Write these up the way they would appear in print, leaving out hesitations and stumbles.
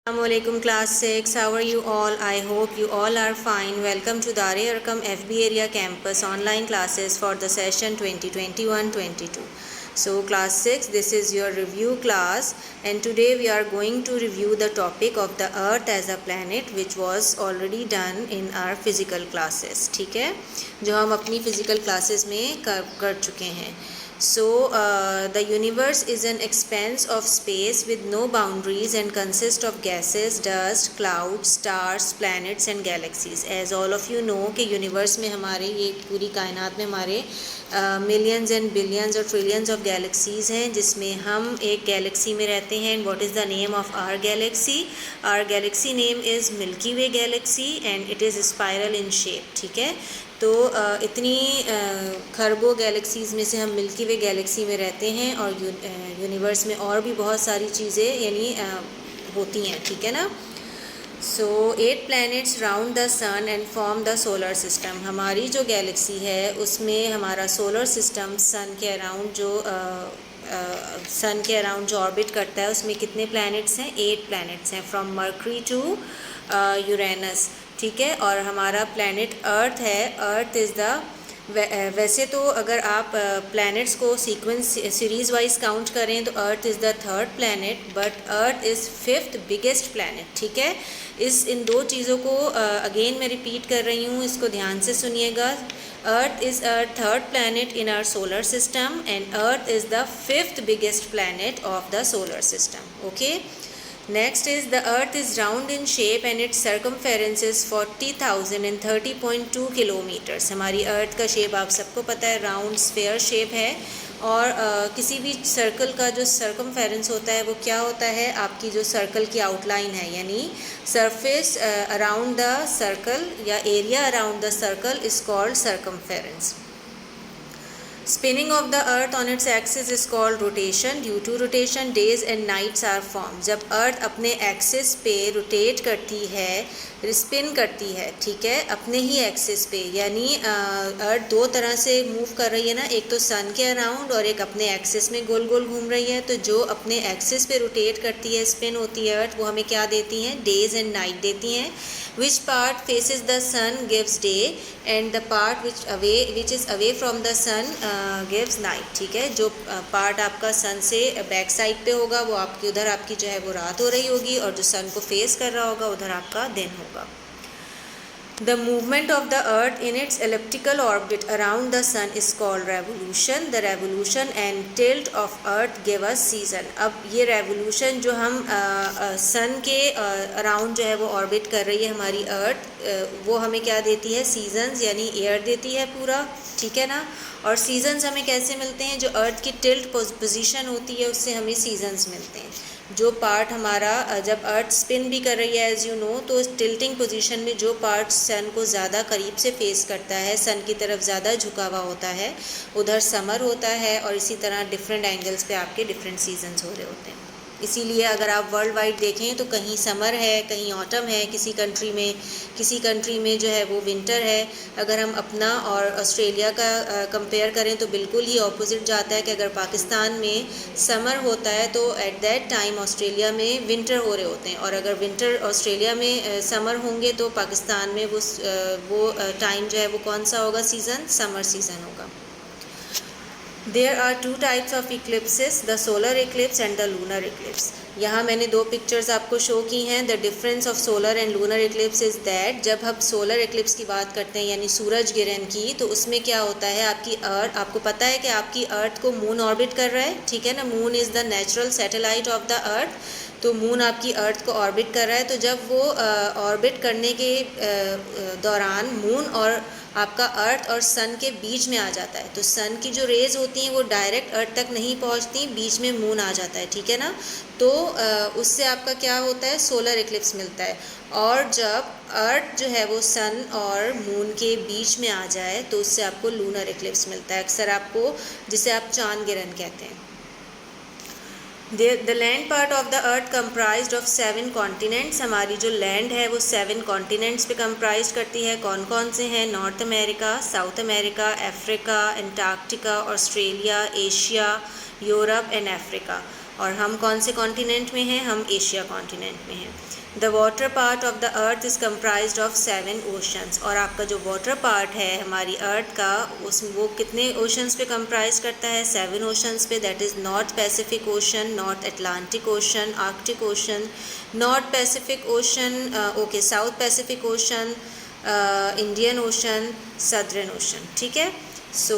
Assalamualaikum class 6. How are you all? I hope you all are fine. Welcome to Dare Arkam FB area campus online classes for the session 2021-22. So class 6, this is your review class and today we are going to review the topic of the earth as a planet which was already done in our physical classes. ठीक है, जो हम अपनी physical classes में कर चुके हैं. So the universe is an expanse of space with no boundaries and consists of gases, dust, clouds, stars, planets and galaxies. As all of you know कि universe में हमारे ये पूरी कायनात में हमारे millions and billions और trillions of galaxies हैं, जिसमें हम एक galaxy में रहते हैं. And what is the name of our galaxy? Our galaxy name is Milky Way galaxy and it is spiral in shape. ठीक है, तो इतनी खरबों गैलेक्सीज़ में से हम मिल्की वे गैलेक्सी में रहते हैं और यूनिवर्स में और भी बहुत सारी चीज़ें यानी होती हैं. ठीक है ना. So 8 planets round the sun and form the solar system. हमारी जो गैलेक्सी है उसमें हमारा सोलर सिस्टम सन के अराउंड जो ऑर्बिट करता है उसमें कितने प्लैनेट्स हैं? 8 प्लैनेट्स हैं, फ्रॉम मर्करी टू यूरेनस. ठीक है, और हमारा प्लैनेट अर्थ है. अर्थ इज़ द वैसे तो अगर आप प्लैनेट्स को सीक्वेंस सीरीज़ वाइज काउंट करें तो earth is the 3rd planet, but earth is 5th biggest planet. ठीक है, इन दो चीज़ों को अगेन मैं रिपीट कर रही हूँ, इसको ध्यान से सुनिएगा. Earth is our 3rd planet in our solar system and earth is the 5th biggest planet of the solar system. Okay. Next is the earth is round in shape and its circumference is 40,030.2 kilometers. हमारी अर्थ का shape आप सबको पता है, round sphere shape है. और किसी भी सर्कल का जो सर्कमफेरेंस होता है वो क्या होता है? आपकी जो सर्कल की आउटलाइन है, यानी सरफेस अराउंड द सर्कल या area around the circle is called circumference. Spinning of the earth on its axis is called rotation. Due to rotation, days and nights are formed. जब अर्थ अपने axis पे rotate करती है, spin करती है, ठीक है, अपने ही एक्सिस पे, यानी अर्थ दो तरह से मूव कर रही है ना, एक तो सन के अराउंड और एक अपने एक्सिस में गोल गोल घूम रही है. तो जो अपने एक्सिस पे रोटेट करती है, स्पिन होती है अर्थ, वो हमें क्या देती हैं? डेज एंड नाइट देती हैं. Which part faces the sun gives day and the part which is away from the sun gives night. ठीक है, जो पार्ट आपका सन से बैक साइड पे होगा वो आपकी उधर आपकी जो है वो रात हो रही होगी और जो सन को फेस कर रहा होगा उधर आपका दिन होगा. The movement of the earth in its elliptical orbit around the sun is called revolution. The revolution and tilt of earth give us season. अब ये revolution जो हम सन के अराउंड जो है वो ऑर्बिट कर रही है हमारी अर्थ, वो हमें क्या देती है? सीजन्स, यानी ईयर देती है पूरा. ठीक है ना. और सीजन्स हमें कैसे मिलते हैं? जो अर्थ की टिल्ट पोजीशन होती है उससे हमें सीजन्स मिलते हैं. जो पार्ट हमारा जब अर्थ स्पिन भी कर रही है एज यू नो, तो टिल्टिंग पोजीशन में जो पार्ट सन को ज़्यादा करीब से फेस करता है, सन की तरफ ज़्यादा झुका हुआ होता है, उधर समर होता है. और इसी तरह डिफरेंट एंगल्स पे आपके डिफरेंट सीजन्स हो रहे होते हैं. इसीलिए अगर आप वर्ल्ड वाइड देखें तो कहीं समर है, कहीं ऑटम है, किसी कंट्री में जो है वो विंटर है. अगर हम अपना और ऑस्ट्रेलिया का कंपेयर करें तो बिल्कुल ही ऑपोजिट जाता है कि अगर पाकिस्तान में समर होता है तो एट दैट टाइम ऑस्ट्रेलिया में विंटर हो रहे होते हैं, और अगर विंटर ऑस्ट्रेलिया में समर होंगे तो पाकिस्तान में वो टाइम जो है वो कौन सा होगा? सीज़न, समर सीज़न होगा. There are 2 types of eclipses, the solar eclipse and the lunar eclipse. यहाँ मैंने 2 पिक्चर्स आपको शो की हैं. The difference of solar and lunar Eclipse is that जब हम सोलर इक्लिप्स की बात करते हैं यानी सूरज गिरहन की, तो उसमें क्या होता है? आपकी अर्थ, आपको पता है कि आपकी अर्थ को मून ऑर्बिट कर रहा है. ठीक है ना. Moon is the natural satellite of the अर्थ. तो मून आपकी अर्थ को ऑर्बिट कर रहा है. तो जब वो ऑर्बिट करने के दौरान मून और आपका अर्थ और सन के बीच में आ जाता है, तो सन की जो रेज़ होती हैं वो डायरेक्ट अर्थ तक नहीं पहुंचती, बीच में मून आ जाता है. ठीक है ना. तो उससे आपका क्या होता है? सोलर इक्लिप्स मिलता है. और जब अर्थ जो है वो सन और मून के बीच में आ जाए तो उससे आपको लूनर इक्लिप्स मिलता है, अक्सर आपको जिसे आप चांद गिरहन कहते हैं. The land part of the earth comprised of 7 continents. हमारी जो लैंड है वो 7 कॉन्टिनेंट्स पे कंप्राइज करती है. कौन कौन से हैं? North America, south America, Africa, Antarctica, Australia, Asia, Europe and Africa. और हम कौन से कॉन्टिनेंट में हैं? हम एशिया कॉन्टिनेंट में हैं। The water part of the earth is comprised of 7 oceans. और आपका जो वाटर पार्ट है हमारी अर्थ का, उस वो कितने ओशंस पे कम्प्राइज करता है? 7 ओशंस पे। That is north Pacific ocean, north Atlantic ocean, Arctic ocean, north Pacific ocean, okay, south Pacific ocean, Indian ocean, southern ocean. ठीक है। So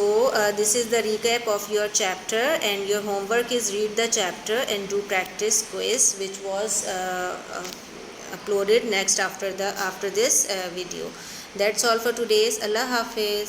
this is the recap of your chapter, and your homework is read the chapter and do practice quiz, which was uploaded next after this video. That's all for today's. Allah Hafiz.